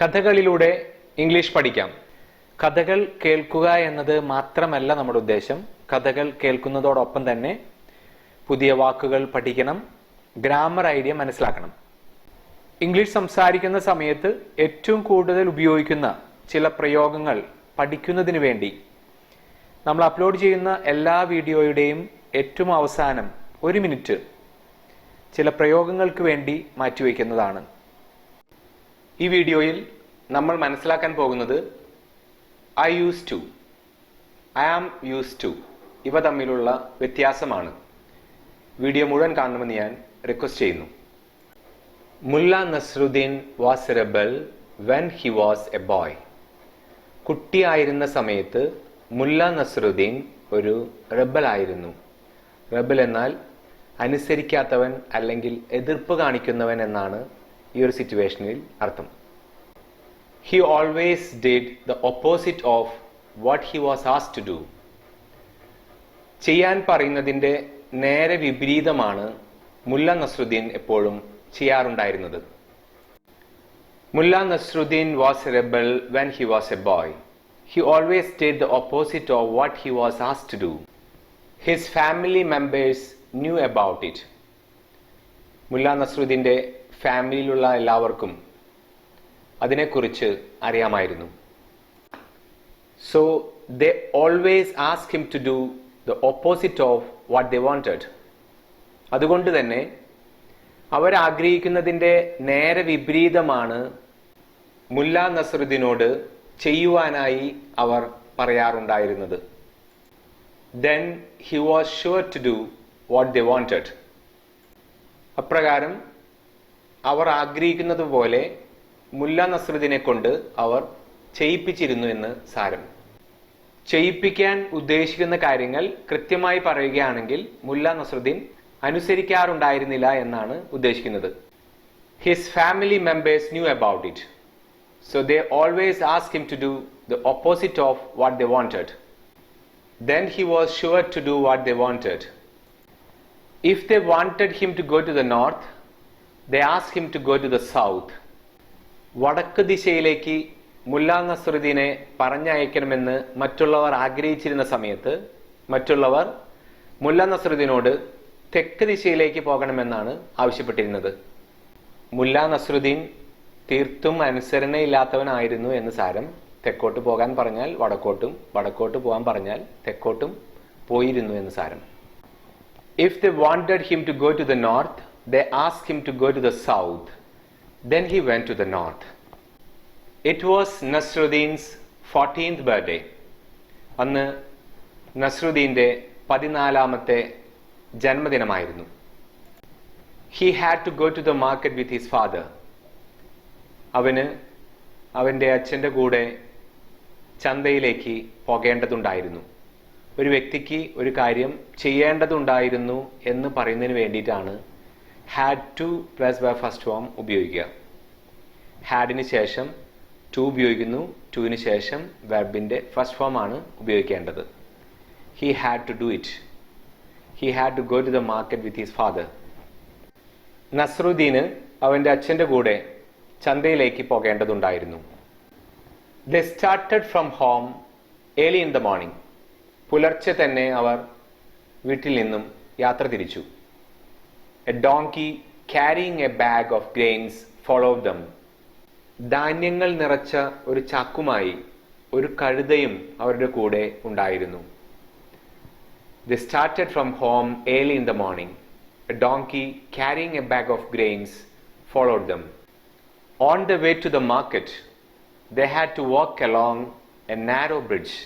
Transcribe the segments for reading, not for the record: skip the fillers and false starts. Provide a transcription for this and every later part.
കഥകളിലൂടെ English പഠിക്കാം. കഥകൾ കേൾക്കുക എന്നത് മാത്രമല്ല നമ്മുടെ ഉദ്ദേശം. കഥകൾ കേൾക്കുന്നതോടൊപ്പം തന്നെ പുതിയ വാക്കുകൾ പഠിക്കണം, ഗ്രാമർ ഐഡിയ മനസ്സിലാക്കണം. ഇംഗ്ലീഷ് സംസാരിക്കുന്ന സമയത്ത് ഏറ്റവും കൂടുതൽ ഉപയോഗിക്കുന്ന ചില പ്രയോഗങ്ങൾ പഠിക്കുന്നതിന് വേണ്ടി നമ്മൾ അപ്ലോഡ് ചെയ്യുന്ന എല്ലാ വീഡിയോയുടെയും ഏറ്റവും അവസാനം 1 മിനിറ്റ് ചില പ്രയോഗങ്ങൾക്ക് വേണ്ടി മാറ്റിവെക്കുന്നതാണ്. ഈ വീഡിയോയിൽ നമ്മൾ മനസ്സിലാക്കാൻ പോകുന്നത് I used to, I am used to ഇവ തമ്മിലുള്ള വ്യത്യാസമാണ്. വീഡിയോ മുഴുവൻ കാണണമെന്ന് ഞാൻ റിക്വസ്റ്റ് ചെയ്യുന്നു. Mulla Nasruddin was a rebel when he was a boy. കുട്ടിയായിരുന്ന സമയത്ത് മുല്ല നസ്രുദ്ദീൻ ഒരു റെബൽ ആയിരുന്നു. റെബൽ എന്നാൽ അനുസരിക്കാത്തവൻ അല്ലെങ്കിൽ എതിർപ്പ് കാണിക്കുന്നവൻ എന്നാണ് ഈ ഒരു സിറ്റുവേഷനിൽ അർത്ഥം. He always did the opposite of what he was asked to do. ചെയ്യാൻ പറയുന്നതിൻ്റെ നേരെ വിപരീതമാണ് മുല്ല നസ്രുദ്ദീൻ എപ്പോഴും ചെയ്യാറുണ്ടായിരുന്നത്. മുല്ല Nasruddin was a rebel when he was a boy. He always did the opposite of what he was asked to do. His family members knew about it. മുല്ല നസ്രുദ്ദീൻ്റെ ഫാമിലിയിലുള്ള എല്ലാവർക്കും അതിനെക്കുറിച്ച് അറിയാമായിരുന്നു. So they always asked him to do the opposite of what they wanted. അതുകൊണ്ട് തന്നെ അവർ ആഗ്രഹിക്കുന്നതിൻ്റെ നേരെ വിപരീതമാണ് മുല്ല നസ്രുദ്ദീനോട് ചെയ്യുവാനായി അവർ പറയാറുണ്ടായിരുന്നത്. Then he was sure to do what they wanted. അപ്രകാരം അവർ ആഗ്രഹിക്കുന്നത് പോലെ മുല്ല നസ്രുദ്ദീനെ കൊണ്ട് അവർ ചെയ്യിപ്പിച്ചിരുന്നു എന്ന് സാരം. ചെയ്യിപ്പിക്കാൻ ഉദ്ദേശിക്കുന്ന കാര്യങ്ങൾ കൃത്യമായി പറയുകയാണെങ്കിൽ മുല്ല നസ്രുദ്ദീൻ അനുസരിക്കാറുണ്ടായിരുന്നില്ല എന്നാണ് ഉദ്ദേശിക്കുന്നത്. His family members knew about it. So they always ask him to do the opposite of what they wanted. Then he was sure to do what they wanted. If they wanted him to go to the north, they ask him to go to the south. വടക്ക് ദിശയിലേക്ക് മുല്ല നസ്രുദ്ദീനെ പറഞ്ഞയക്കണമെന്ന് മറ്റുള്ളവർ ആഗ്രഹിച്ചിരുന്ന സമയത്ത് മറ്റുള്ളവർ മുല്ല നസ്രുദ്ദീനോട് തെക്ക് ദിശയിലേക്ക് പോകണമെന്നാണ് ആവശ്യപ്പെട്ടിരുന്നത്. മുല്ല നസ്രുദ്ദീൻ തീർത്തും അനുസരണയില്ലാത്തവനായിരുന്നു എന്ന് സാരം. തെക്കോട്ട് പോകാൻ പറഞ്ഞാൽ വടക്കോട്ടും, വടക്കോട്ട് പോകാൻ പറഞ്ഞാൽ തെക്കോട്ടും പോയിരുന്നു എന്ന് സാരം. If they wanted him to go to the north, they ask him to go to the south. Then he went to the north. It was Nasruddin's 14th birthday. അന്ന് നസ്രുദ്ദീൻ്റെ 14ാമത്തെ ജന്മദിനമായിരുന്നു. He had to go to the market with his father. അവന് അവൻ്റെ അച്ഛൻ്റെ കൂടെ ചന്തയിലേക്ക് പോകേണ്ടതുണ്ടായിരുന്നു. ഒരു വ്യക്തിക്ക് ഒരു കാര്യം ചെയ്യേണ്ടതുണ്ടായിരുന്നു എന്ന് പറയുന്നതിന് വേണ്ടിയിട്ടാണ് had to plus by first form ഉപയോഗിക്കുക. ഹാഡിന് ശേഷം ടു ഉപയോഗിക്കുന്നു, ടുവിന് ശേഷം വെർബിൻ്റെ ഫസ്റ്റ് ഫോം ആണ് ഉപയോഗിക്കേണ്ടത്. He had to do it. He had to go to the market with his father. നസ്രുദ്ദീന് അവൻ്റെ അച്ഛൻ്റെ കൂടെ ചന്തയിലേക്ക് പോകേണ്ടതുണ്ടായിരുന്നു. They started from home early in the morning. പുലർച്ചെ തന്നെ അവർ വീട്ടിൽ നിന്നും യാത്ര തിരിച്ചു. A donkey carrying a bag of grains followed them. ധാന്യങ്ങൾ നിറച്ച ഒരു ചാക്കുമായി ഒരു കഴുതയും അവരുടെ കൂടെ ഉണ്ടായിരുന്നു. They started from home early in the morning. A donkey carrying a bag of grains followed them. On the way to the market, they had to walk along a narrow bridge.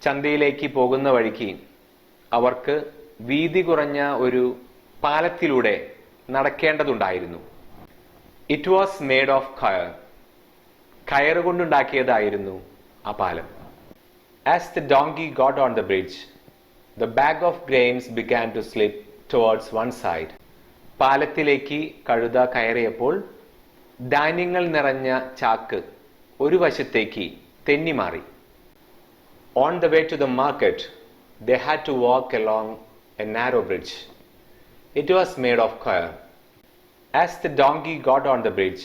ചന്തയിലേക്ക് പോകുന്ന വഴിക്ക് അവർക്ക് വീതി കുറഞ്ഞ ഒരു പാലത്തിലൂടെ നടക്കേണ്ടതുണ്ടായിരുന്നു. It was made of kayar. കയറ് കൊണ്ടുണ്ടാക്കിയതായിരുന്നു ആ പാലം. As the donkey got on the bridge, the bag of grains began to slip towards one side. പാലത്തിലേക്ക് കഴുത കയറിയപ്പോൾ ധാന്യങ്ങൾ നിറഞ്ഞ ചാക്ക് ഒരു വശത്തേക്ക് തെന്നിമാറി. On the way to the market, they had to walk along a narrow bridge. It was made of coir. As the donkey got on the bridge,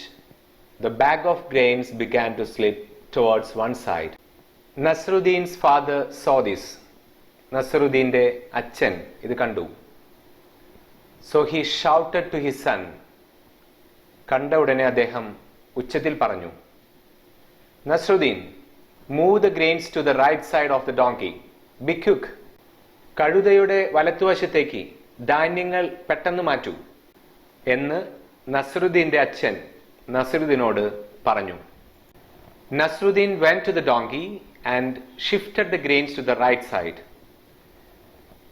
the bag of grains began to slip towards one side. Nasruddin's father saw this. നസറുദ്ദീന്റെ അച്ഛൻ ഇത് കണ്ടു. So he shouted to his son. കണ്ട ഉടനെ അദ്ദേഹം ഉച്ചത്തിൽ പറഞ്ഞു, Nasruddin, move the grains to the right side of the donkey. Be quick. കഴുതയുടെ വലത്തുവശത്തേക്ക് ധാന്യങ്ങൾ പെട്ടെന്ന് മാറ്റൂ എന്ന് നസറുദ്ദീന്റെ അച്ഛൻ നസറുദ്ദീനോട് പറഞ്ഞു. Nasruddin went to the donkey and shifted the grains to the right side.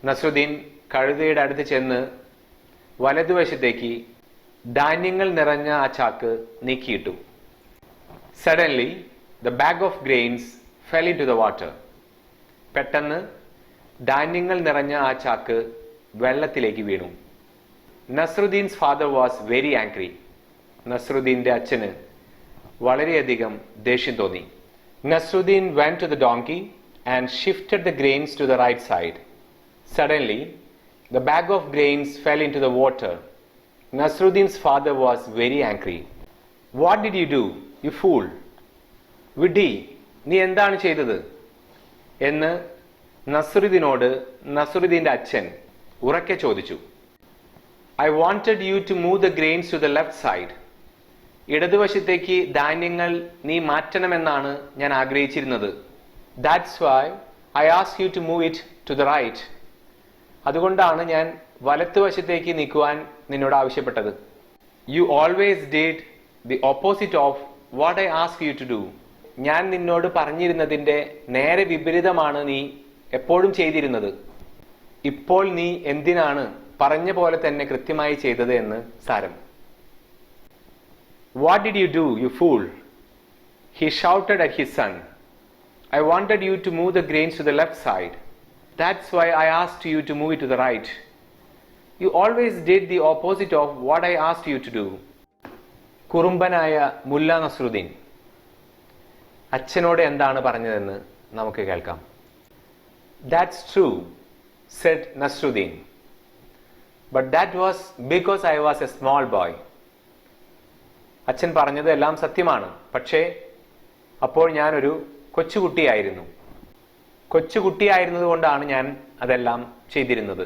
Nasaruddin കഴുതയുടെ അടുത്ത് ചെന്ന് വലതുവശത്തേക്ക് ധാന്യങ്ങൾ നിറഞ്ഞ ആ ചാക്ക് നീക്കിയിട്ടു. Suddenly, the bag of grains fell into the water. പെട്ടെന്ന് ധാന്യങ്ങൾ നിറഞ്ഞ ആ ചാക്ക് വെള്ളത്തിലേക്ക് വീണു. Nasruddin's father was very angry. നസറുദ്ദീന്റെ അച്ഛന് വളരെയധികം ദേഷ്യം തോന്നി. Nasruddin went to the donkey and shifted the grains to the right side. Suddenly, the bag of grains fell into the water. Nasruddin's father was very angry. What did you do, you fool? വിഡ്ഢി, നീ എന്താണ് ചെയ്തത് എന്ന് നസറുദ്ദീനോട് നസറുദ്ദീന്റെ അച്ഛൻ ഉറക്കെ ചോദിച്ചു. I wanted you to move the grains to the left side. ഇടതുവശത്തേക്ക് ധാന്യങ്ങൾ നീ മാറ്റണമെന്നാണ് ഞാൻ ആഗ്രഹിച്ചിരുന്നത്. That's why I asked you to move it to the right. അതുകൊണ്ടാണ് ഞാൻ വലത്തുവശത്തേക്ക് നീക്കുവാൻ നിന്നോട് ആവശ്യപ്പെട്ടത്. You always did the opposite of what I asked you to do. ഞാൻ നിന്നോട് പറഞ്ഞിരുന്നതിൻ്റെ നേരെ വിപരീതമാണ് നീ എപ്പോഴും ചെയ്തിരുന്നത്. ഇപ്പോൾ നീ എന്തിനാണ് പറഞ്ഞ പോലെ തന്നെ കൃത്യമായി ചെയ്തത് എന്ന് സാരം. What did you do, you fool? He shouted at his son. I wanted you to move the grains to the left side. That's why I asked you to move it to the right. You always did the opposite of what I asked you to do. കുറുമ്പനായ മുല്ല നസറുദ്ദീൻ അച്ഛനോട് എന്താണ് പറഞ്ഞതെന്ന് നമുക്ക് കേൾക്കാം. That's true, said Nasruddin. But that was because I was a small boy. അച്ഛൻ പറഞ്ഞത് എല്ലാം സത്യമാണ്, പക്ഷേ അപ്പോൾ ഞാനൊരു കൊച്ചുകുട്ടിയായിരുന്നു. കൊച്ചുകുട്ടിയായിരുന്നത് കൊണ്ടാണ് ഞാൻ അതെല്ലാം ചെയ്തിരുന്നത്.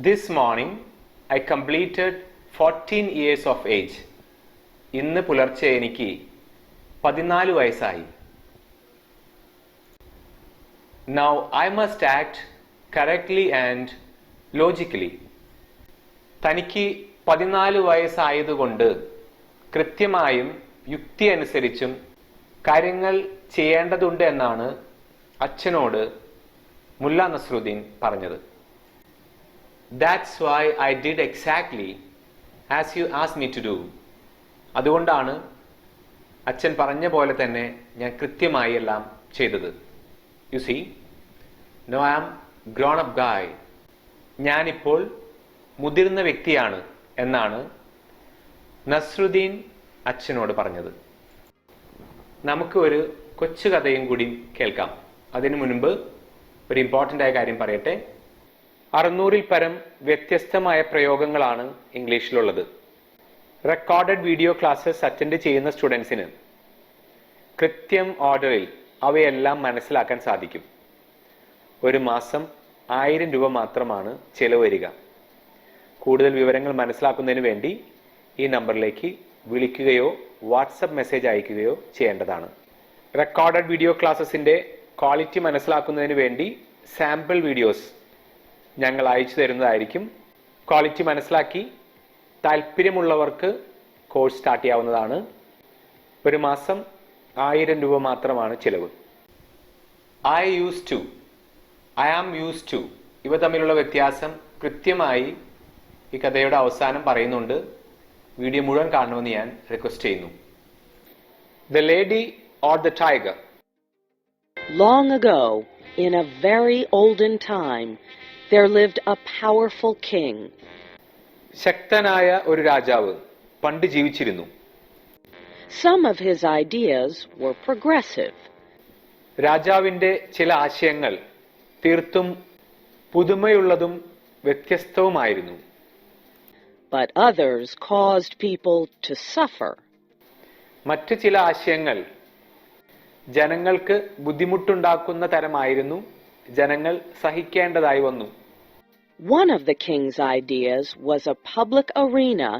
This morning I completed 14 years of age. ഇന്ന് പുലർച്ചെ എനിക്ക് 14 വയസ്സായി. Now I must act correctly and logically. തനിക്ക് 14 വയസ്സായതുകൊണ്ട് കൃത്യമായും യുക്തി അനുസരിച്ചും കാര്യങ്ങൾ ചെയ്യേണ്ടതുണ്ട് എന്നാണ് അച്ഛനോട് മുല്ല നസറുദ്ദീൻ പറഞ്ഞത്. That's why I did exactly as you asked me to do. അതുകൊണ്ടാണ് അച്ഛൻ പറഞ്ഞ പോലെ തന്നെ ഞാൻ കൃത്യമായി എല്ലാം ചെയ്തത്. You see, now I am grown up guy. ഞാനിപ്പോൾ മുതിർന്ന വ്യക്തിയാണ് എന്നാണ് നസറുദ്ദീൻ അച്ഛനോട് പറഞ്ഞത്. നമുക്ക് ഒരു കൊച്ചു കഥയും കൂടി കേൾക്കാം. അതിനു മുൻപ് ഒരു ഇമ്പോർട്ടൻ്റ് ആയ കാര്യം പറയട്ടെ. 600-ൽ പരം വ്യത്യസ്തമായ പ്രയോഗങ്ങളാണ് ഇംഗ്ലീഷിലുള്ളത്. റെക്കോർഡഡ് വീഡിയോ ക്ലാസ്സസ് അറ്റൻഡ് ചെയ്യുന്ന സ്റ്റുഡൻസിന് കൃത്യം ഓർഡറിൽ അവയെല്ലാം മനസ്സിലാക്കാൻ സാധിക്കും. ഒരു മാസം 1000 രൂപ മാത്രമാണ് ചെലവ് വരിക. കൂടുതൽ വിവരങ്ങൾ മനസ്സിലാക്കുന്നതിന് വേണ്ടി ഈ നമ്പറിലേക്ക് വിളിക്കുകയോ വാട്സപ്പ് മെസ്സേജ് അയക്കുകയോ ചെയ്യേണ്ടതാണ്. റെക്കോർഡഡ് വീഡിയോ ക്ലാസ്സസിൻ്റെ ക്വാളിറ്റി മനസ്സിലാക്കുന്നതിന് വേണ്ടി സാമ്പിൾ വീഡിയോസ് ഞങ്ങൾ അയച്ചു തരുന്നതായിരിക്കും. ക്വാളിറ്റി മനസ്സിലാക്കി താല്പര്യമുള്ളവർക്ക് കോഴ്സ് സ്റ്റാർട്ട് ചെയ്യാവുന്നതാണ്. ഒരു മാസം 1000 രൂപ മാത്രമാണ് ചിലവ്. I used to, I am used to ഇവ തമ്മിലുള്ള വ്യത്യാസം കൃത്യമായി ഈ കഥയുടെ അവസാനം പറയുന്നുണ്ട്. വീഡിയോ മുഴുവൻ കാണണമെന്ന് ഞാൻ റിക്വസ്റ്റ് ചെയ്യുന്നു. The lady or the tiger. Long ago, in a very olden time, there lived a powerful king. ശക്തനായ ഒരു രാജാവ് പണ്ട് ജീവിച്ചിരുന്നു. Some of his ideas were progressive. രാജാവിന്റെ ചില ആശയങ്ങൾ തീർത്തും പുതുമയുള്ളതും വ്യത്യസ്തവുമായിരുന്നു. but others caused people to suffer. മറ്റു ചില ആശയങ്ങൾ ജനങ്ങൾക്ക് ബുദ്ധിമുട്ടുണ്ടാക്കുന്ന തരമായിരുന്നു. ജനങ്ങൾ സഹിക്കേണ്ടതായി വന്നു. One of the king's ideas was a public arena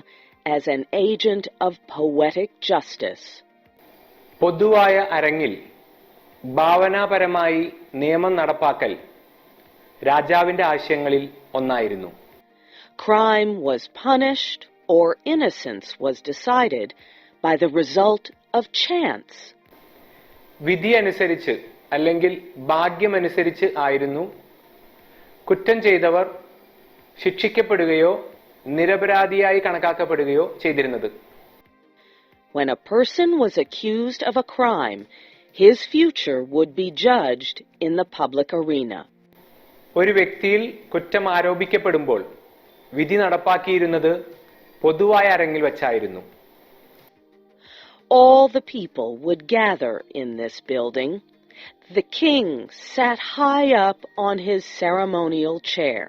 as an agent of poetic justice. പൊതുവായ അരങ്ങിൽ ഭാവനാപരമായി നിയമം നടപ്പാക്കൽ രാജാവിന്റെ ആശയങ്ങളിൽ ഒന്നായിരുന്നു. Crime was punished or innocence was decided by the result of chance. വിധി അനുസരിച്ച് അല്ലെങ്കിൽ ഭാഗ്യമനുസരിച്ച് ആയിരുന്നു കുറ്റം ചെയ്തവർ ശിക്ഷിക്കപ്പെടുകയോ നിരപരാധിയായി കണക്കാക്കപ്പെടുകയോ ചെയ്തിരുന്നത്. When a person was accused of a crime, his future would be judged in the public arena. ഒരു വ്യക്തിയിൽ കുറ്റം ആരോപിക്കപ്പെടുമ്പോൾ വിധി നടപ്പാക്കിയിരുന്നത് പൊതുവായ അരങ്ങിൽ വച്ചായിരുന്നു. All the people would gather in this building. The king sat high up on his ceremonial chair.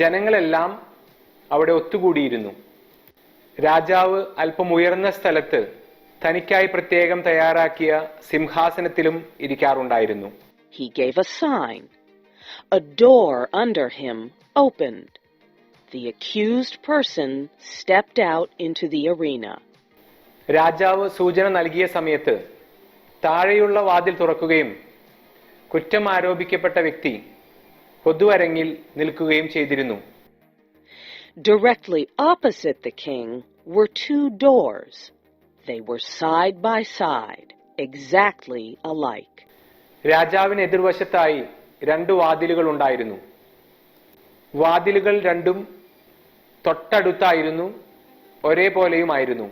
ജനങ്ങളെല്ലാം അവിടെ ഒത്തുകൂടിയിരുന്നു. രാജാവ് അല്പം ഉയർന്ന സ്ഥലത്ത് തനിക്കായി പ്രത്യേകം തയ്യാറാക്കിയ സിംഹാസനത്തിലും ഇരിക്കാറുണ്ടായിരുന്നു. He gave a sign. A door under him opened. The accused person stepped out into the arena. രാജാവ് സൂചന നൽകിയ സമയത്ത് താഴെയുള്ള വാതിൽ തുറക്കുകയും കുറ്റം ആരോപിക്കപ്പെട്ട വ്യക്തി പൊതുവരങ്ങിൽ നിൽക്കുകയും ചെയ്തിരുന്നു. Directly opposite the king were two doors. They were side by side, exactly alike. രാജാവിന് എതിർവശത്തായി രണ്ട് വാതിലുകൾ ഉണ്ടായിരുന്നു. വാതിലുകൾ രണ്ടും തൊട്ടടുത്തായിരുന്നു, ഒരേപോലെയുമായിരുന്നു.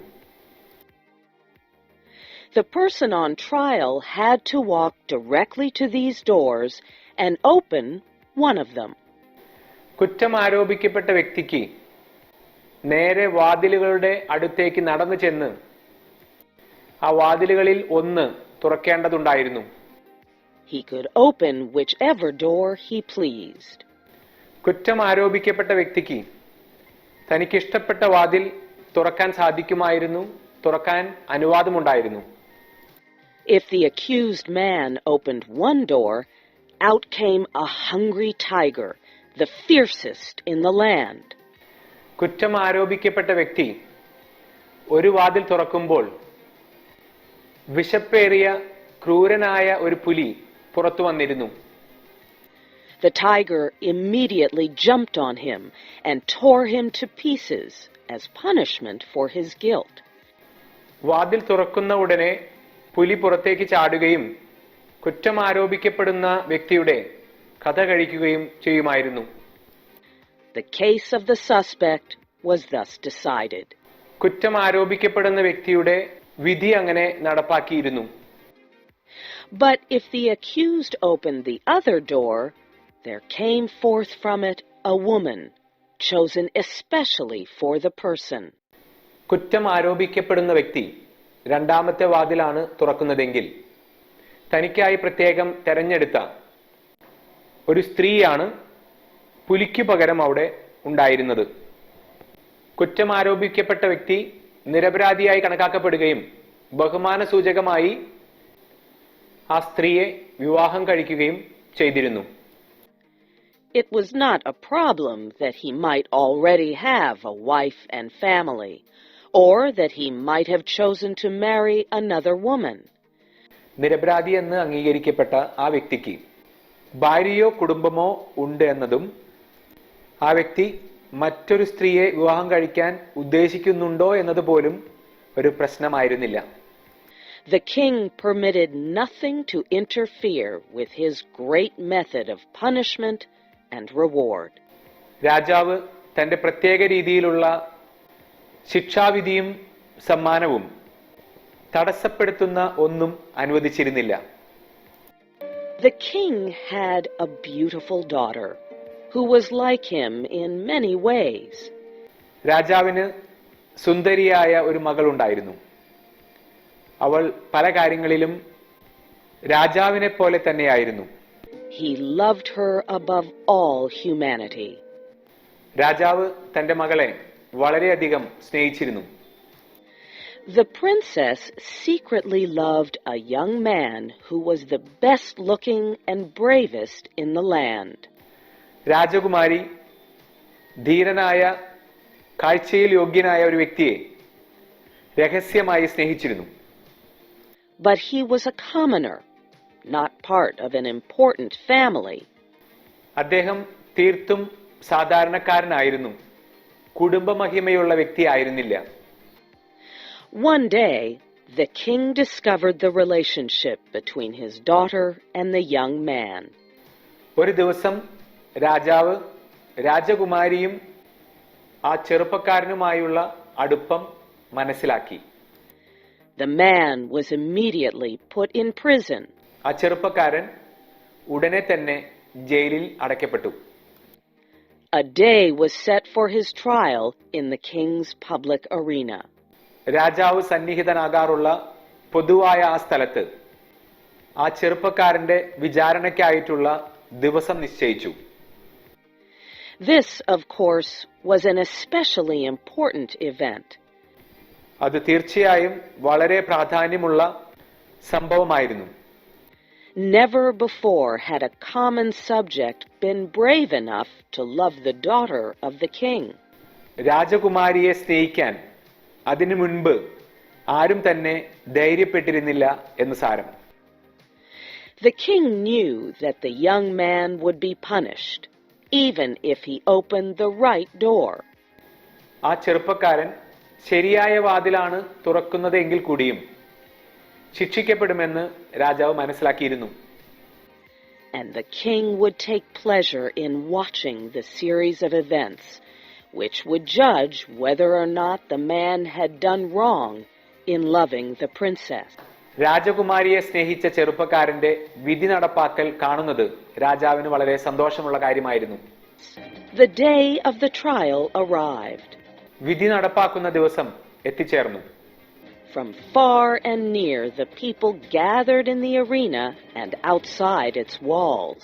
The person on trial had to walk directly to these doors and open one of them. കുറ്റം ആരോപിക്കപ്പെട്ട വ്യക്തിക്ക് നേരെ വാതിലുകളുടെ അടുത്തേക്ക് നടന്നു ചെന്ന് ആ വാതിലുകളിൽ ഒന്ന് തുറക്കേണ്ടതുണ്ടായിരുന്നു. He could open whichever door he pleased. കുറ്റം ആരോപിക്കപ്പെട്ട വ്യക്തിക്ക് തനിക്കിഷ്ടപ്പെട്ട വാതിൽ തുറക്കാൻ സാധിക്കുമായിരുന്നു, തുറക്കാൻ അനുവാദമുണ്ടായിരുന്നു. If the accused man opened one door, out came a hungry tiger, the fiercest in the land. കുറ്റം ആരോപിക്കപ്പെട്ട വ്യക്തി ഒരു വാതിൽ തുറക്കുമ്പോൾ വിശപ്പേറിയ ക്രൂരനായ ഒരു പുലി പുറത്തു വന്നിരുന്നു. The tiger immediately jumped on him and tore him to pieces as punishment for his guilt. വാതിൽ തുറക്കുന്ന ഉടനെ പുലി പുറത്തേക്ക് ചാടുകയും കുറ്റം ആരോപിക്കപ്പെടുന്ന വ്യക്തിയുടെ കഥ കഴിക്കുകയും ചെയ്യുമായിരുന്നു. The case of the suspect was thus decided. കുറ്റം ആരോപിക്കപ്പെടുന്ന വ്യക്തിയുടെ വിധി അങ്ങനെ നടപ്പാക്കിയിരുന്നു. But if the accused opened the other door, there came forth from it a woman, chosen especially for the person. കുറ്റം ആരോപിക്കപ്പെടുന്ന വ്യക്തി രണ്ടാമത്തെ വാതിലാണ് തുറക്കുന്നതെങ്കിൽ തനിക്കായി പ്രത്യേകം തെരഞ്ഞെടുത്ത ഒരു സ്ത്രീയാണ് പുലിക്ക് പകരം അവിടെ ഉണ്ടായിരുന്നത്. കുറ്റം ആരോപിക്കപ്പെട്ട വ്യക്തി നിരപരാധിയായി കണക്കാക്കപ്പെടുകയും ബഹുമാന സൂചകമായി ആ സ്ത്രീയെ വിവാഹം കഴിക്കുകയും ചെയ്തിരുന്നു. It was not a problem that he might already have a wife and family, or that he might have chosen to marry another woman. നിരപരാധി എന്ന് അംഗീകരിക്കപ്പെട്ട ആ വ്യക്തിക്ക് ഭാര്യയോ കുടുംബമോ ഉണ്ട് എന്നതും ആ വ്യക്തി മറ്റൊരു സ്ത്രീയെ വിവാഹം കഴിക്കാൻ ഉദ്ദേശിക്കുന്നുണ്ടോ എന്നതുപോലും ഒരു പ്രശ്നമായിരുന്നില്ല. The king permitted nothing to interfere with his great method of punishment and reward. രാജാവ് തന്റെ പ്രത്യേക രീതിയിലുള്ള ശിക്ഷാവിധിയും സമ്മാനവും തടസ്സപ്പെടുത്തുന്ന ഒന്നും അനുവദിച്ചിരുന്നില്ല. The king had a beautiful daughter who was like him in many ways. രാജാവിന് സുന്ദരിയായ ഒരു മകൾ ഉണ്ടായിരുന്നു. അവൾ പല കാര്യങ്ങളിലും രാജാവിനെ പോലെ തന്നെയായിരുന്നു. He loved her above all humanity. രാജാവ് തന്റെ മകളെ വളരെയധികം സ്നേഹിച്ചിരുന്നു. The princess secretly loved a young man who was the best looking and bravest in the land. രാജകുമാരി ധീരനായ, കാഴ്ചയിൽ യോഗ്യനായ ഒരു വ്യക്തിയെ രഹസ്യമായി സ്നേഹിച്ചിരുന്നു. But he was a commoner, not part of an important family. അദ്ദേഹം തീർത്തും സാധാരണക്കാരനായിരുന്നു, കുടുംബമഹിമയുള്ള വ്യക്തിയായിരുന്നില്ല. One day, the king discovered the relationship between his daughter and the young man. ഒരു ദിവസം രാജാവ് രാജകുമാരിയും ആ ചെറുപ്പക്കാരനുമായുള്ള അടുപ്പം മനസ്സിലാക്കി. The man was immediately put in prison. ആ ചെറുപ്പക്കാരൻ ഉടനെ തന്നെ ജയിലിൽ അടയ്ക്കപ്പെട്ടു. A day was set for his trial in the king's public arena. രാജാവ് സന്നിഹിതനാകാറുള്ള പൊതുവായ ആ സ്ഥലത്ത് ആ ചെറുപ്പക്കാരന്റെ വിചാരണയ്ക്കായിട്ടുള്ള ദിവസം നിശ്ചയിച്ചു. This, of course, was an especially important event. അത് തീർച്ചയായും വളരെ പ്രാധാന്യമുള്ള സംഭവമായിരുന്നു. Never before had a common subject been brave enough to love the daughter of the king. രാജകുമാരിയെ സ്നേഹിക്കാൻ അതിനു മുൻപ് ആരും തന്നെ ധൈര്യപ്പെട്ടിരുന്നില്ല എന്ന് സാരം. The king knew that the young man would be punished, even if he opened the right door. ആ ചെറുപ്പക്കാരൻ ശരിയായ വാതിലാണ് തുറക്കുന്നതെങ്കിൽ കൂടിയും ശിക്ഷിക്കപ്പെടുമെന്ന് രാജാവ് മനസ്സിലാക്കിയിരുന്നു. And the king would take pleasure in watching the series of events, which would judge whether or not the man had done wrong in loving the princess. രാജകുമാരിയെ സ്നേഹിച്ച ചെറുപ്പക്കാരന്റെ വിധി നടപ്പാക്കൽ കാണുന്നത് രാജാവിന് വളരെ സന്തോഷമുള്ള കാര്യമായിരുന്നു. The day of the trial arrived. വിധി നടപ്പാക്കുന്ന ദിവസം എത്തിച്ചേർന്നു. From far and near, the people gathered in the arena and outside its walls.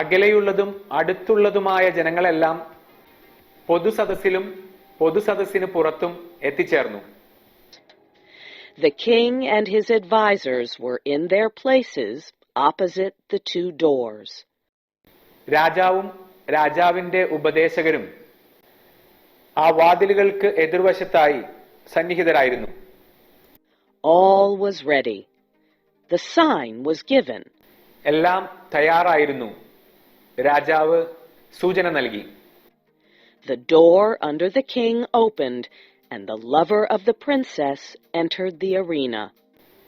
അകലെയുള്ളതും അടുത്തുള്ളതുമായ ജനങ്ങളെല്ലാം പൊതുസദസ്സിലും പൊതുസദസ്സിന് പുറത്തും എത്തിച്ചേർന്നു. The king and his advisors were in their places opposite the two doors. രാജാവും രാജാവിന്റെ ഉപദേശകരും ആ വാതിലുകൾക്ക് എതിർവശത്തായി സന്നിഹിതരായിരുന്നു. All was ready. The sign was given. എല്ലാം തയ്യാറായിരുന്നു. രാജാവ് സൂചന നൽകി. The door under the king opened, and the lover of the princess entered the arena.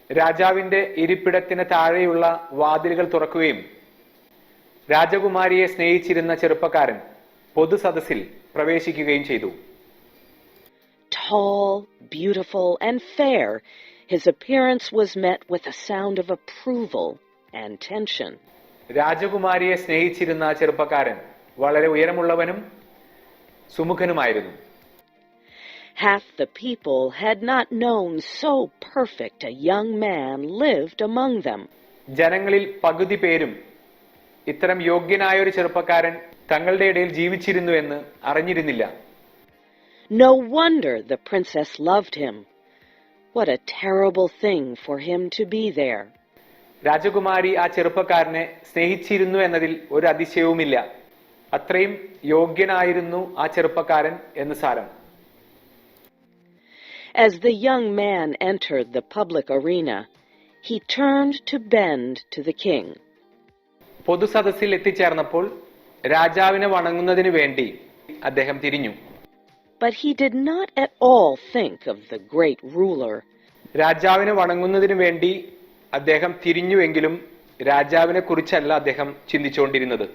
രാജാവിന്റെ ഇരിപ്പിടത്തിന് താഴെയുള്ള വാതിലുകൾ തുറക്കുകയും രാജകുമാരിയെ സ്നേഹിച്ചിരുന്ന ചെറുപ്പക്കാരൻ പൊതുസദസ്സിൽ പ്രവേശിക്കുകയും ചെയ്തു. Tall, beautiful, and fair, his appearance was met with a sound of approval and tension. രാജകുമാരിയെ സ്നേഹിച്ചിരുന്ന ചെറുപ്പക്കാരൻ വളരെ ഉയരമുള്ളവനും സുമുഖനുമായിരുന്നു. Half the people had not known so perfect a young man lived among them. ജനങ്ങളിൽ പകുതി പേരും ഇത്തരം യോഗ്യനായ ഒരു ചെറുപ്പക്കാരൻ തങ്ങളുടെ ഇടയിൽ ജീവിച്ചിരുന്നു എന്ന് അറിഞ്ഞിരുന്നില്ല. No wonder the princess loved him. What a terrible thing for him to be there. രാജകുമാരി ആ ചെറുപ്പക്കാരനെ സ്നേഹിച്ചിരുന്നു എന്നതിൽ ഒരു അതിശയവുമില്ല. അത്രയും യോഗ്യനായിരുന്നു ആ ചെറുപ്പക്കാരൻ എന്ന് സാരം. As the young man entered the public arena, he turned to bend to the king. പൊതുസദസ്സിൽ എത്തിച്ചേർന്നപ്പോൾ രാജാവിനെ വണങ്ങുന്നതിനു വേണ്ടി അദ്ദേഹം തിരിഞ്ഞു. But he did not at all think of the great ruler. രാജാവിനെ വണങ്ങുന്നതിനു വേണ്ടി അദ്ദേഹം തിരിഞ്ഞുവെങ്കിലും രാജാവിനെ കുറിച്ചല്ല അദ്ദേഹം ചിന്തിച്ചുകൊണ്ടിരുന്നത്.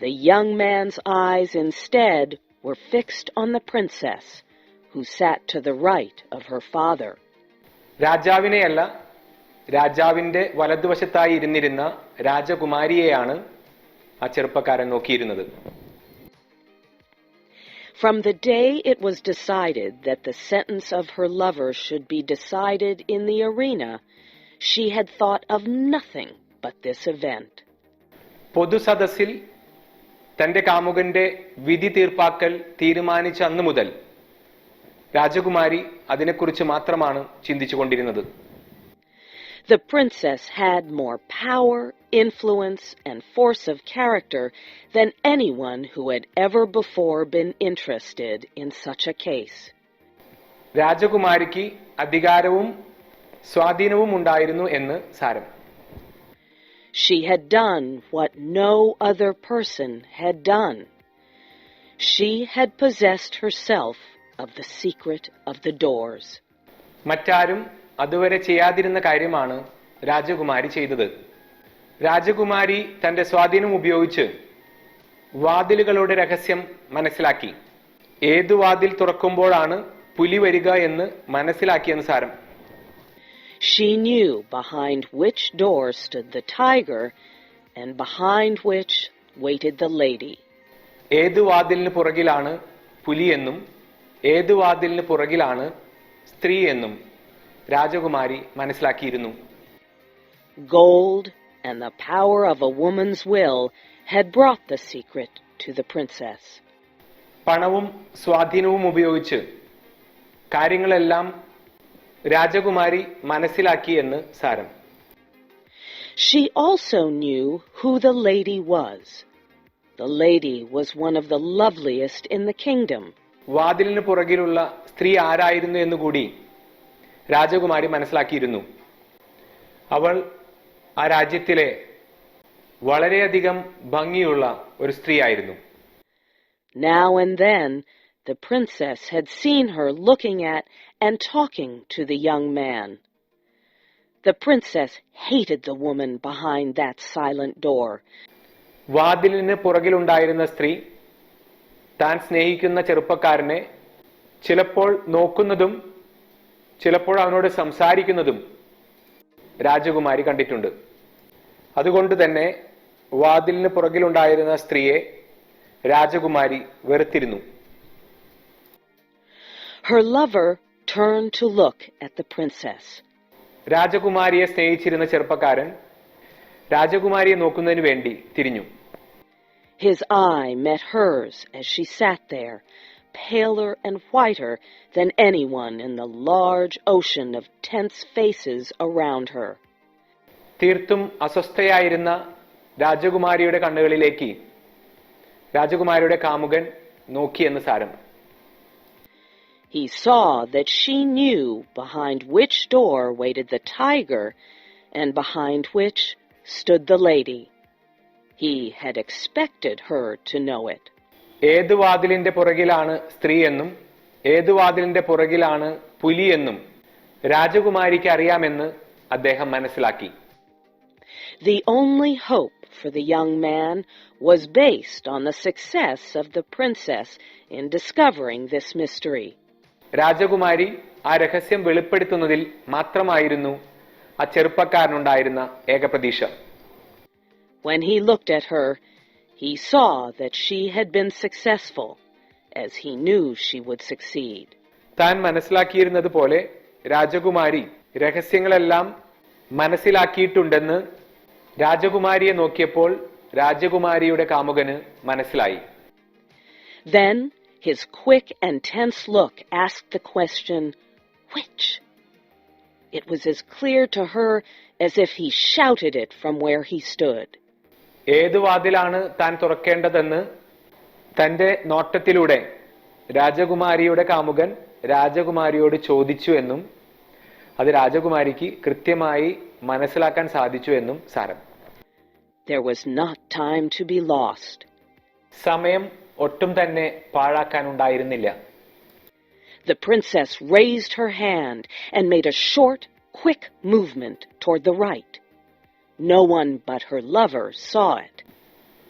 The young man's eyes instead were fixed on the princess, who sat to the right of her father. രാജാവിനെയല്ല, രാജാവിന്റെ വലതുവശത്തായി ഇരുന്നിരുന്ന രാജകുമാരിയെയാണ് ആ ചെറുപ്പക്കാരൻ നോക്കിയിരുന്നത്. From the day it was decided that the sentence of her lover should be decided in the arena, she had thought of nothing but this event. പൊതുസദസ്സിൽ തന്റെ കാമുകന്റെ വിധി തീർപ്പാക്കൽ തീരുമാനിച്ച അന്നു മുതൽ രാജകുമാരി അതിനെക്കുറിച്ച് മാത്രമാണ് ചിന്തിച്ചുകൊണ്ടിരുന്നത്. The princess had more power, influence, and force of character than anyone who had ever before been interested in such a case. രാജകുമാരിക്ക് അധികാരവും സ്വാധീനവും ഉണ്ടായിരുന്നു എന്ന് സാരം. She had done what no other person had done. She had possessed herself of the secret of the doors. മറ്റാരും അതുവരെ ചെയ്യാതിരുന്ന കാര്യമാണ് രാജകുമാരി ചെയ്തത്. രാജകുമാരി തന്റെ സ്വാധീനം ഉപയോഗിച്ച് വാതിലുകളുടെ രഹസ്യം മനസ്സിലാക്കി. ഏതു വാതിൽ തുറക്കുമ്പോഴാണ് പുലി വരിക എന്ന് മനസ്സിലാക്കിയെന്ന് സാരം. She knew behind which door stood the tiger and behind which waited the lady. ഏതു വാതിലിന് പുറകിലാണ് പുലി എന്നും ഏതു വാതിലിന് പുറകിലാണ് സ്ത്രീ എന്നും രാജകുമാരി മനസ്സിലാക്കിയിരുന്നു. Gold and the power of a woman's will had brought the secret to the princess. പണവും സ്വാധീനവും ഉപയോഗിച്ച് കാര്യങ്ങളെല്ലാം രാജകുമാരി മനസ്സിലാക്കി എന്ന് സാരം. She also knew who the lady was. The lady was one of the loveliest in the kingdom. വാതിലിന് പുറകിലുള്ള സ്ത്രീ ആരായിരുന്നു എന്നുകൂടി രാജകുമാരി മനസ്സിലാക്കിയിരുന്നു. അവൾ ആ രാജ്യത്തിലെ വളരെയധികം ഭംഗിയുള്ള ഒരു സ്ത്രീയായിരുന്നു. Now and then, the princess had seen her looking at and talking to the young man. The princess hated the woman behind that silent door. വാതിലിന് പുറകിലുണ്ടായിരുന്ന സ്ത്രീ താൻ സ്നേഹിക്കുന്ന ചെറുപ്പക്കാരനെ ചിലപ്പോൾ നോക്കുന്നതും ചിലപ്പോൾ അവനോട് സംസാരിക്കുന്നതും രാജകുമാരി കണ്ടിട്ടുണ്ട്. അതുകൊണ്ട് തന്നെ വാതിലിന് പുറകിലുണ്ടായിരുന്ന സ്ത്രീയെ രാജകുമാരി വെറുത്തിരുന്നു. Her lover turned to look at the princess. രാജകുമാരിയെ സ്നേഹിച്ചിരുന്ന ചെറുപ്പക്കാരൻ രാജകുമാരിയെ നോക്കുന്നതിന് വേണ്ടി തിരിഞ്ഞു. His eye met hers as she sat there, paler and whiter than anyone in the large ocean of tense faces around her. തീർത്തും അസ്വസ്ഥയായിരുന്ന രാജകുമാരിയുടെ കണ്ണുകളിലേക്ക് രാജകുമാരിയുടെ കാമുകൻ നോക്കിയെന്ന് സാരം. He saw that she knew behind which door waited the tiger and behind which stood the lady. He had expected her to know it. ഏതു വാതിലിന്റെ പുറകിലാണ് സ്ത്രീ എന്നും ഏതു വാതിലിന്റെ പുറകിലാണ് പുലി എന്നും രാജകുമാരിക്ക് അറിയാമെന്ന് അദ്ദേഹം മനസ്സിലാക്കി. The only hope for the young man was based on the success of the princess in discovering this mystery. രാജകുമാരി ആ രഹസ്യം വെളിപ്പെടുത്തുന്നതിൽ മാത്രമായിരുന്നു ആ ചെറുപ്പക്കാരനുണ്ടായിരുന്ന ഏക പ്രതീക്ഷ. When he looked at her, he saw that she had been successful, as he knew she would succeed. താൻ മനസ്സിലാക്കിയിരുന്നത് പോലെ രാജകുമാരി രഹസ്യങ്ങളെല്ലാം മനസ്സിലാക്കിയിട്ടുണ്ടെന്ന് രാജകുമാരിയെ നോക്കിയപ്പോൾ രാജകുമാരിയുടെ കാമുകന് മനസ്സിലായി. Then his quick and tense look asked the question, which? It was as clear to her as if he shouted it from where he stood. ഏതു വാതിലാണ് താൻ തുറക്കേണ്ടതെന്ന് തന്റെ നോട്ടത്തിലൂടെ രാജകുമാരിയുടെ കാമുകൻ രാജകുമാരിയോട് ചോദിച്ചു എന്നും അത് രാജകുമാരിക്ക് കൃത്യമായി മനസ്സിലാക്കാൻ സാധിച്ചു എന്നും സാരം. There was not time to be lost. സമയം ഒട്ടും തന്നെ പാഴാക്കാനുണ്ടായിരുന്നില്ല. The princess raised her hand and made a short, quick movement toward the right. No one but her lover saw it.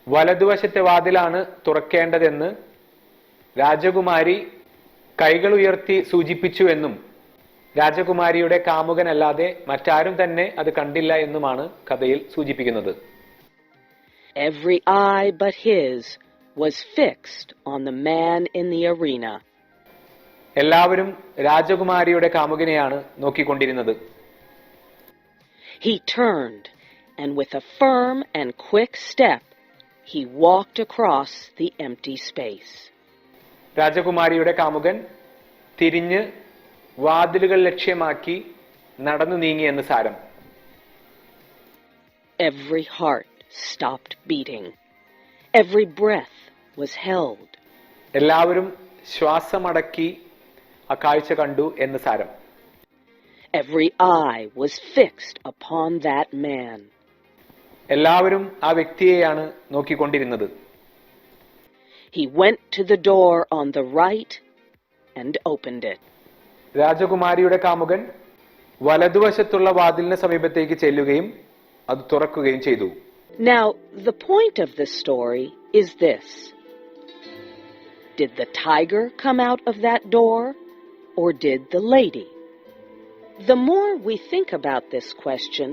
വലതുവശത്തെ വാതിലാണ് തുറക്കേണ്ടതെന്ന് രാജകുമാരി കൈകൾ ഉയർത്തി സൂചിപ്പിച്ചു എന്നും രാജകുമാരിയുടെ കാമുകനല്ലാതെ മറ്റാരും തന്നെ അത് കണ്ടില്ല എന്നുമാണ് കഥയിൽ സൂചിപ്പിക്കുന്നത്. Every eye but his was fixed on the man in the arena. എല്ലാവരും രാജകുമാരിയുടെ കാമുകനെയാണ് നോക്കിക്കൊണ്ടിരുന്നത്. He turned, and with a firm and quick step, he walked across the empty space. രാജകുമാരിയുടെ കാമുകൻ തിരിഞ്ഞ് വാതിലുകൾ ലക്ഷ്യമാക്കി നടന്നു നീങ്ങി എന്ന് സാരം. Every heart stopped beating. Every breath was held. എല്ലാവരും ശ്വാസമടക്കി ആ കാഴ്ച കണ്ടു എന്ന് സാരം. Every eye was fixed upon that man. എല്ലാവരും ആ വ്യക്തിയെയാണ് നോക്കിക്കൊണ്ടിരുന്നത്. He went to the door on the right and opened it. രാജകുമാരിയുടെ കാമുകൻ വലതുവശത്തുള്ള വാതിലിന് സമീപത്തേക്ക് ചെല്ലുകയും അത് തുറക്കുകയും ചെയ്തു. Now, the point of this story is this. Did the tiger come out of that door, or did the lady? The more we think about this question,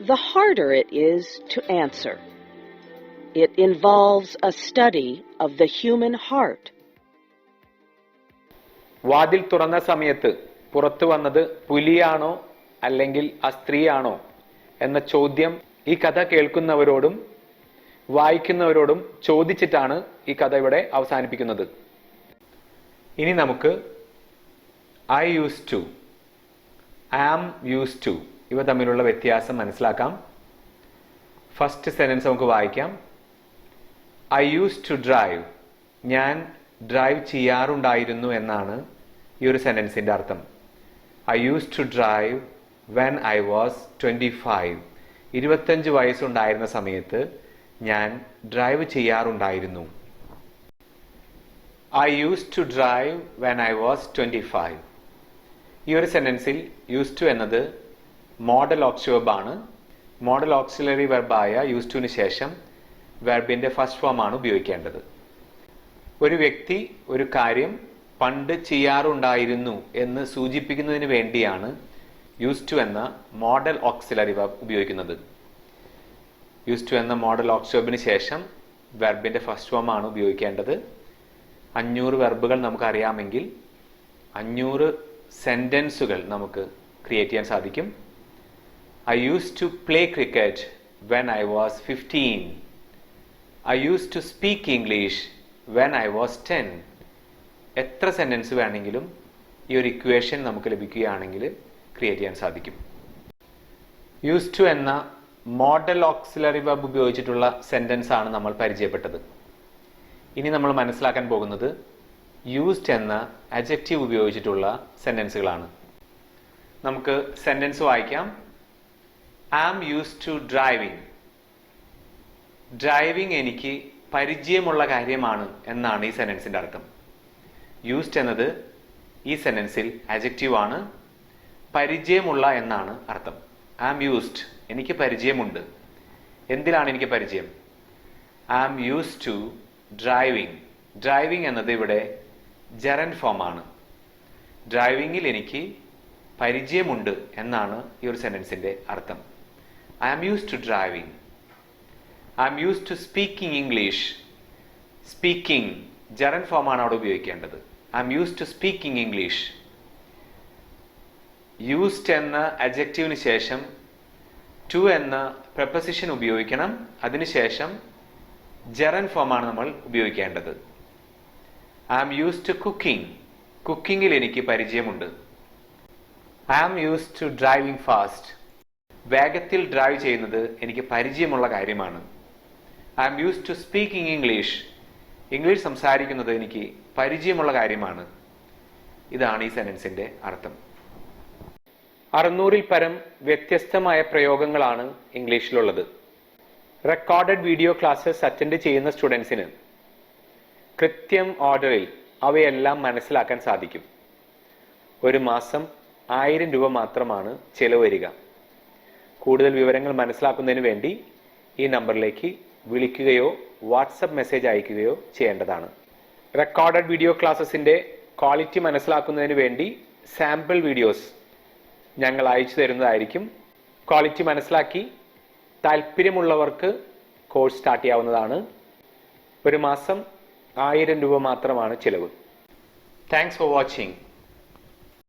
the harder it is to answer. It involves a study of the human heart. വാതിൽ തുറന്ന സമയത്ത് പുറത്തു വന്നത് പുലിയാണോ അല്ലെങ്കിൽ ആ സ്ത്രീയാണോ എന്ന ചോദ്യം ഈ കഥ കേൾക്കുന്നവരോടും വായിക്കുന്നവരോടും ചോദിച്ചിട്ടാണ് ഈ കഥ ഇവിടെ അവസാനിപ്പിക്കുന്നത്. ഇനി നമുക്ക് I used to, am used to ഇവ തമ്മിലുള്ള വ്യത്യാസം മനസ്സിലാക്കാം. ഫസ്റ്റ് സെന്റൻസ് നമുക്ക് വായിക്കാം. I used to drive. ഞാൻ ഡ്രൈവ് ചെയ്യാറുണ്ടായിരുന്നു എന്നാണ് ഈ ഒരു സെന്റൻസിന്റെ അർത്ഥം. I used to drive when I was 25. 25 വയസ്സുണ്ടായിരുന്ന സമയത്ത് ഞാൻ ഡ്രൈവ് ചെയ്യാറുണ്ടായിരുന്നു. I used to drive when I was 25. ഈ ഒരു സെന്റൻസിൽ used to എന്നത് മോഡൽ ഓക്സിലറി ആണ്. മോഡൽ ഓക്സിലറി വെർബായ used to ന് ശേഷം വെർബിന്റെ ഫസ്റ്റ് ഫോം ആണ് ഉപയോഗിക്കേണ്ടത്. ഒരു വ്യക്തി ഒരു കാര്യം പണ്ട് ചെയ്യാറുണ്ടായിരുന്നു എന്ന് സൂചിപ്പിക്കുന്നതിന് വേണ്ടിയാണ് used to എന്ന മോഡൽ ഓക്സിലറി വെർബ് ഉപയോഗിക്കുന്നത്. used to എന്ന മോഡൽ ഓക്സിലറിന് ശേഷം വെർബിന്റെ ഫസ്റ്റ് ഫോം ആണ് ഉപയോഗിക്കേണ്ടത്. 500 വെർബുകൾ നമുക്ക് അറിയാമെങ്കിൽ 500 സെന്റൻസുകൾ നമുക്ക് ക്രിയേറ്റ് ചെയ്യാൻ സാധിക്കും. I used to play cricket when I was 15. I used to speak English when I was 10. എത്ര സെന്റൻസ് വേണമെങ്കിലും ഈ ഒരു ഇക്വേഷൻ നമുക്ക് ലഭിക്കുകയാണെങ്കിൽ ക്രിയേറ്റ് ചെയ്യാൻ സാധിക്കും. used to എന്ന മോഡൽ ഓക്സിലറി വെർബ് ഉപയോഗിച്ചിട്ടുള്ള സെന്റൻസ് ആണ് നമ്മൾ പരിചയപ്പെട്ടത്. ഇനി നമ്മൾ മനസ്സിലാക്കാൻ പോകുന്നത് used എന്ന adjective ഉപയോഗിച്ചിട്ടുള്ള സെന്റൻസുകളാണ്. നമുക്ക് സെന്റൻസ് വായിക്കാം. am used to driving. Driving എനിക്ക് പരിചയമുള്ള കാര്യമാണ് എന്നാണ് ഈ സെന്റൻസിന്റെ അർത്ഥം. used എന്നത് ഈ സെന്റൻസിൽ adjective ആണ്. പരിചയമുള്ള എന്നാണ് അർത്ഥം. am used എനിക്ക് പരിചയമുണ്ട്. എന്തിനാണ് എനിക്ക് പരിചയം? am used to driving. Driving എന്നത് ഇവിടെ ജെറൻഡ് ഫോം ആണ്. ഡ്രൈവിംഗിൽ എനിക്ക് പരിചയമുണ്ട് എന്നാണ് ഈ ഒരു സെന്റൻസിന്റെ അർത്ഥം. I am used to driving. I am used to speaking English. Speaking gerund form ആണ് അവിടെ ഉപയോഗിക്കേണ്ടത്. I am used to speaking English. used എന്ന adjectiveന് ശേഷം to എന്ന preposition ഉപയോഗിക്കണം. അതിനുശേഷം ജെറൻഡ് ഫോം ആണ് നമ്മൾ ഉപയോഗിക്കേണ്ടത്. I am used to cooking. കുക്കിങ്ങിൽ എനിക്ക് പരിചയമുണ്ട്. I am used to driving fast. വേഗത്തിൽ ഡ്രൈവ് ചെയ്യുന്നത് എനിക്ക് പരിചയമുള്ള കാര്യമാണ്. I am used to speaking English. English സംസാരിക്കുന്നത് എനിക്ക് പരിചയമുള്ള കാര്യമാണ്. ഇതാണ് ഈ സെന്റൻസിന്റെ അർത്ഥം. 600-ൽ പരം വ്യത്യസ്തമായ പ്രയോഗങ്ങളാണ് ഇംഗ്ലീഷിലുള്ളത്. റെക്കോർഡഡ് വീഡിയോ ക്ലാസ്സസ് അറ്റൻഡ് ചെയ്യുന്ന സ്റ്റുഡൻസിന് കൃത്യം ഓർഡറിൽ അവയെല്ലാം മനസ്സിലാക്കാൻ സാധിക്കും. ഒരു മാസം 1000 രൂപ മാത്രമാണ് ചെലവ് വരിക. കൂടുതൽ വിവരങ്ങൾ മനസ്സിലാക്കുന്നതിന് വേണ്ടി ഈ നമ്പറിലേക്ക് വിളിക്കുകയോ വാട്സപ്പ് മെസ്സേജ് അയക്കുകയോ ചെയ്യേണ്ടതാണ്. റെക്കോർഡഡ് വീഡിയോ ക്ലാസ്സസിന്റെ ക്വാളിറ്റി മനസ്സിലാക്കുന്നതിന് വേണ്ടി സാമ്പിൾ വീഡിയോസ് ഞങ്ങൾ അയച്ചു തരുന്നതായിരിക്കും. ക്വാളിറ്റി മനസ്സിലാക്കി താല്പര്യമുള്ളവർക്ക് കോഴ്സ് സ്റ്റാർട്ട് ചെയ്യാവുന്നതാണ്. ഒരു മാസം 1000 രൂപ മാത്രമാണ് ചിലവ്. Thanks for watching.